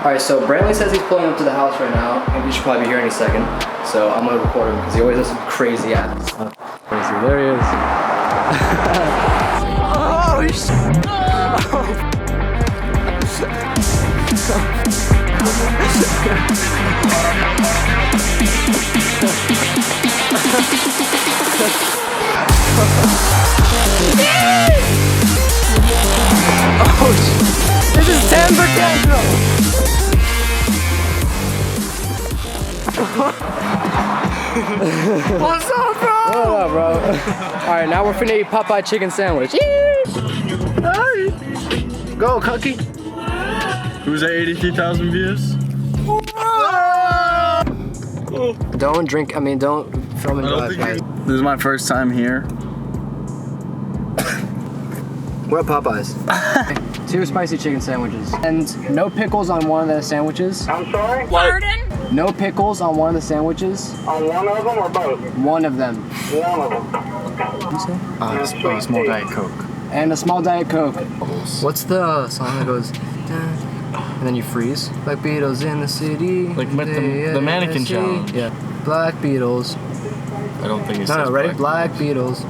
Alright, so Brantley says he's pulling up to the house right now, and we should probably be here any second. So I'm gonna record him because he always has some crazy ass. Crazy, there he is. Oh, shit. Oh, this is Denver Central. What's up, bro? What up, bro? Alright, now we're finna eat Popeyes Chicken Sandwich. Go, Cookie. Who's at 83,000 views? Don't drink, don't film and drive, guys. This is my first time here. We're at Popeyes. 2 spicy chicken sandwiches. And no pickles on one of the sandwiches. I'm sorry? Pardon? No pickles on one of the sandwiches. On one of them or both? One of them. One of them. Small Diet Coke. And a small Diet Coke. What's the song that goes, and then you freeze? Black Beatles in the city. Like the mannequin challenge. Yeah. Black Beatles. I don't think it's No, ready? Black Beatles.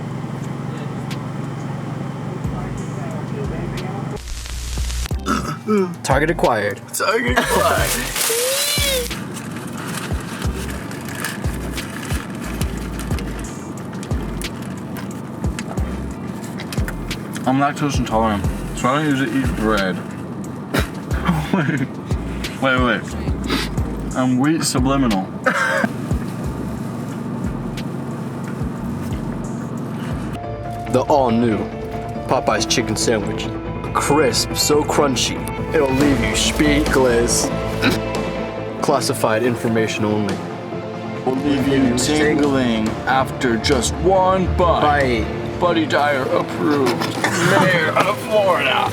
Target acquired. Target acquired. I'm lactose intolerant, so I don't usually eat bread. wait. I'm wheat subliminal. The all-new Popeyes Chicken Sandwich. Crisp, so crunchy, it'll leave you speechless. Classified information only. Will leave you tingling after just one bite. Buddy Dyer approved. Mayor of Florida.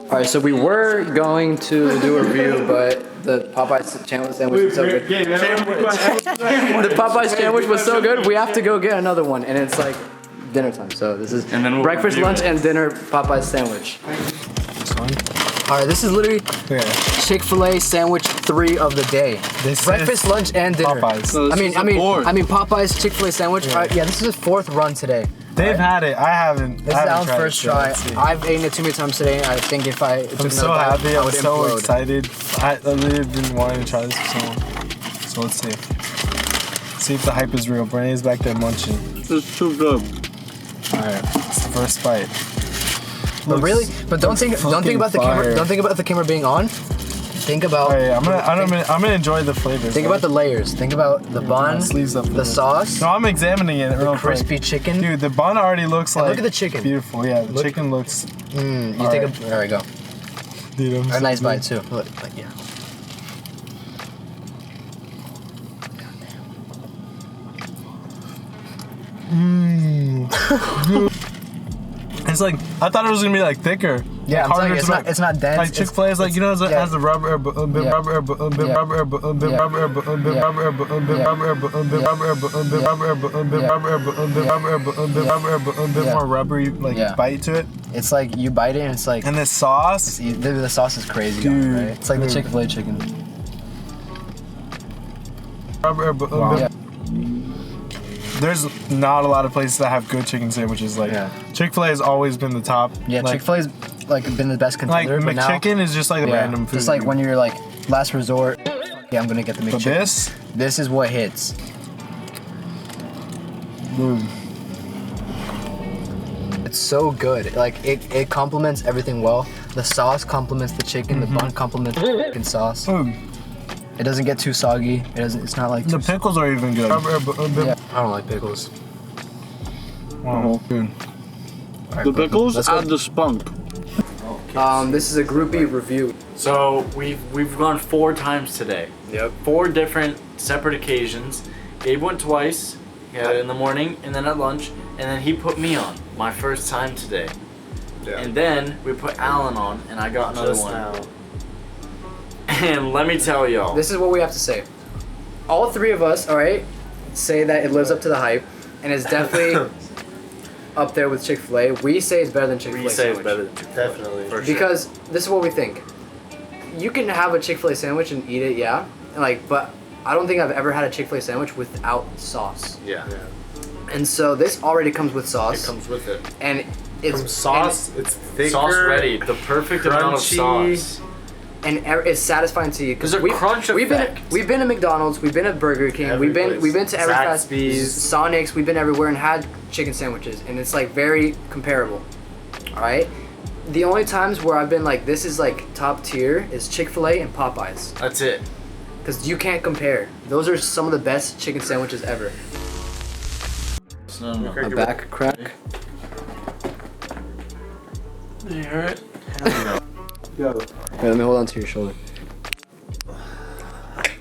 Alright, so we were going to do a review, but the Popeyes sandwich was so good. The Popeyes sandwich was so good, we have to go get another one, and it's like dinner time. So this is breakfast, lunch, and dinner Popeyes sandwich. Alright, this is literally Chick-fil-A sandwich 3 of the day. Breakfast, lunch, and dinner. Popeyes. So I mean Popeyes Chick-fil-A sandwich. Yeah. Yeah, this is his 4th run today. They've had it. I haven't. This is Alan's first try. I've eaten it too many times today. I think if I took I'm so happy. I'm so implode. excited. I literally have been wanting to try this for so long. So let's see. See if the hype is real. Brené's back there munching. It's too good. Alright, it's the first bite. But really, don't think about the camera. Don't think about the camera being on. Think about. Alright, I'm gonna enjoy the flavors. Think about the layers. Think about the bun, the sauce. No, I'm examining it real quick. Crispy chicken. Dude, the bun already looks like. Look at the chicken. Beautiful. Yeah, the chicken looks. There we go. Dude, A nice bite too. Look, yeah. It's like I thought it was gonna be like thicker. Yeah, like it's not dense. Like Chick-fil-A is like, you know, it has the rubber, bit more rubbery like bite to it. It's like you bite it and it's like. And the sauce. The sauce is crazy, dude, right? It's like the Chick-fil-A chicken. Wow. There's not a lot of places that have good chicken sandwiches. Like Chick-fil-A has always been the top. Yeah, like, Chick-fil-A's like been the best contender. Like McChicken is just like a random food. Just like when you're like last resort. Yeah, I'm gonna get the McChicken. But this is what hits. Boom. It's so good. Like it complements everything well. The sauce complements the chicken. The bun complements the chicken sauce. It doesn't get too soggy. It's not like the pickles are even good. Yeah, I don't like pickles. Wow. Dude. The pickles add the spunk. This is a groupie review. So we've gone 4 times today. Yep. 4 different separate occasions, Gabe went twice. He had it in the morning and then at lunch, and then he put me on my first time today. Yeah. And then we put Alan on, and I got another Just one. now. And let me tell y'all. This is what we have to say. All three of us, all right, say that it lives up to the hype, and it's definitely up there with Chick-fil-A. We say it's better than Chick-fil-A We say it's sandwich. better than Chick-fil-A. Definitely. For sure. Because this is what we think. You can have a Chick-fil-A sandwich and eat it, yeah, like, but I don't think I've ever had a Chick-fil-A sandwich without sauce. Yeah. And so this already comes with sauce. It comes with it. And it's From sauce, it's thicker. Sauce ready. The perfect amount of crunchy. sauce. and it's satisfying to you There's a crunch we've effect. We've been to McDonald's, we've been to Burger King, Every we've place. been to every fast Zaxby's. Sonic's, we've been everywhere and had chicken sandwiches, and it's like very comparable. All right. The only times where I've been like, this is like top tier is Chick-fil-A and Popeyes, That's it. because you can't compare. Those are some of the best chicken sandwiches ever. No. My back crack. You hear it? Go. Wait, let me hold on to your shoulder.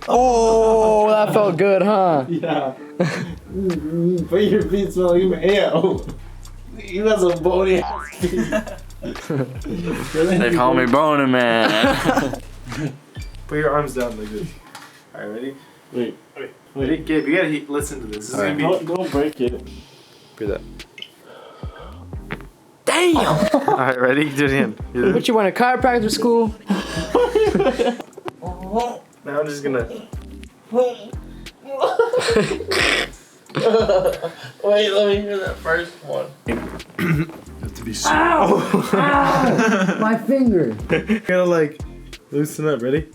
Oh, that felt good, huh? Yeah. But your feet smell like mayo. You got some bony ass feet. They call me Boner Man. Put your arms down like this. Alright, ready? Wait. Ready? Gabe, you gotta listen to this. This is gonna be. Don't break it. Breathe that. Damn! Alright, ready? Do it again. What you want, a chiropractor school? Now I'm just gonna. Wait, let me hear that first one. Have to be super. Ow! My finger. You gotta like loosen up. Ready?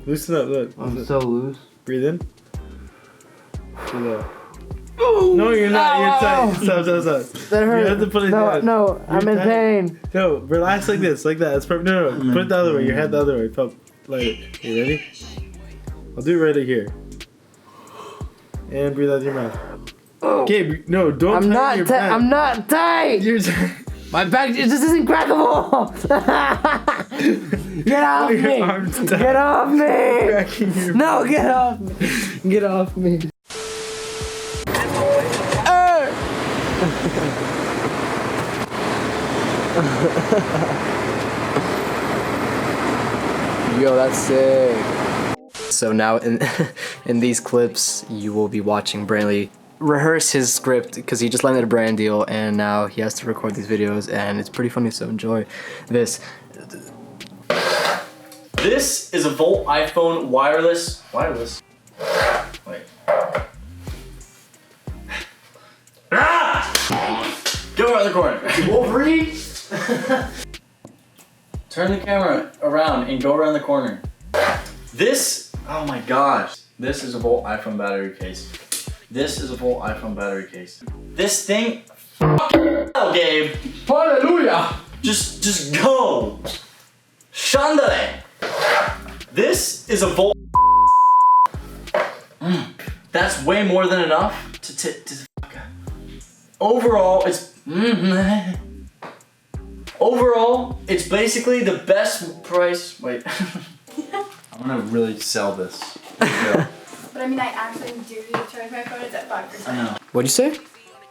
Loosen up. Look. I'm so loose. Breathe in. Breathe out. No, you're not. You're tight. Stop. That hurt. You have to put it down. No, I'm in tight. pain. No, relax like this, like that. It's perfect. No. Put it the other way. Your head the other way. Pop. Like, you ready? I'll do it right here. And breathe out your mouth. Gabe, no, don't. I'm not your tight. back. I'm not tight. You're tight. My back it just isn't crackable. Get off Your me. arms down. Get off me. Cracking your No, get off me. Get off me. Yo, that's sick. So now in these clips, you will be watching Brantley rehearse his script because he just landed a brand deal and now he has to record these videos and it's pretty funny, so enjoy this. This is a Volt iPhone wireless. Wait. Go around the corner. Wolverine. Turn the camera around and go around the corner. This, oh my gosh. This is a Volt iPhone battery case. This is a Volt iPhone battery case. This thing, hell, Gabe. Hallelujah! Just go. Shandale. This is a Volt. That's way more than enough to overall, overall, it's basically the best price. Wait. I'm gonna really sell this. But I mean, I actually do need to charge my phone. It's at 5%. I know. What'd you say?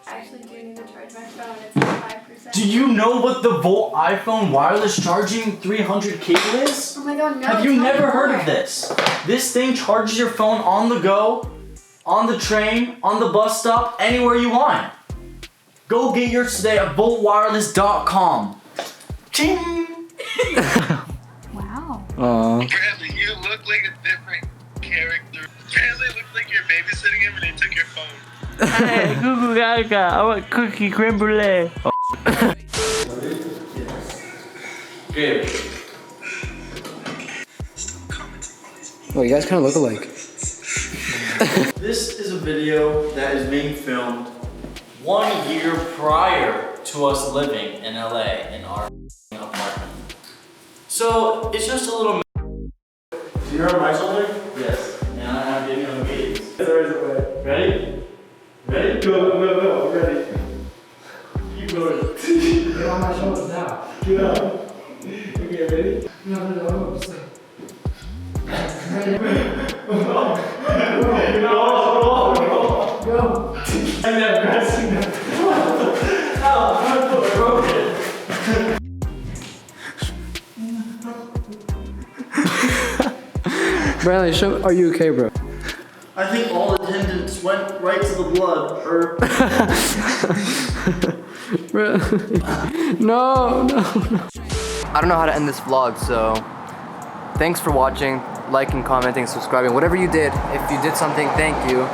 I actually do need to charge my phone. It's at 5%. Do you know what the Volt iPhone wireless charging 300 cable is? Oh my god, no. Have you tell me never heard more. of this? This thing charges your phone on the go, on the train, on the bus stop, anywhere you want. Go get yours today at voltwireless.com. Ching! Wow. Bradley, you look like a different character. Bradley looks like you're babysitting him and he took your phone. Hey, Google Gaga, I want cookie creme brulee. Gabe. Oh, you guys kind of look alike. This is a video that is being filmed 1 year prior to us living in LA in our apartment. So it's just a little. So you're on my shoulder? Yes, and I have to on the meetings. Ready? Ready? Go, I'm ready. Keep going. Get on my shoulders now. Get up. Okay, ready? No, I'm just Roll. Bradley, are you okay, bro? I think all attendants went right to the blood, or... No. I don't know how to end this vlog, so thanks for watching, liking, commenting, subscribing, whatever you did. If you did something, thank you.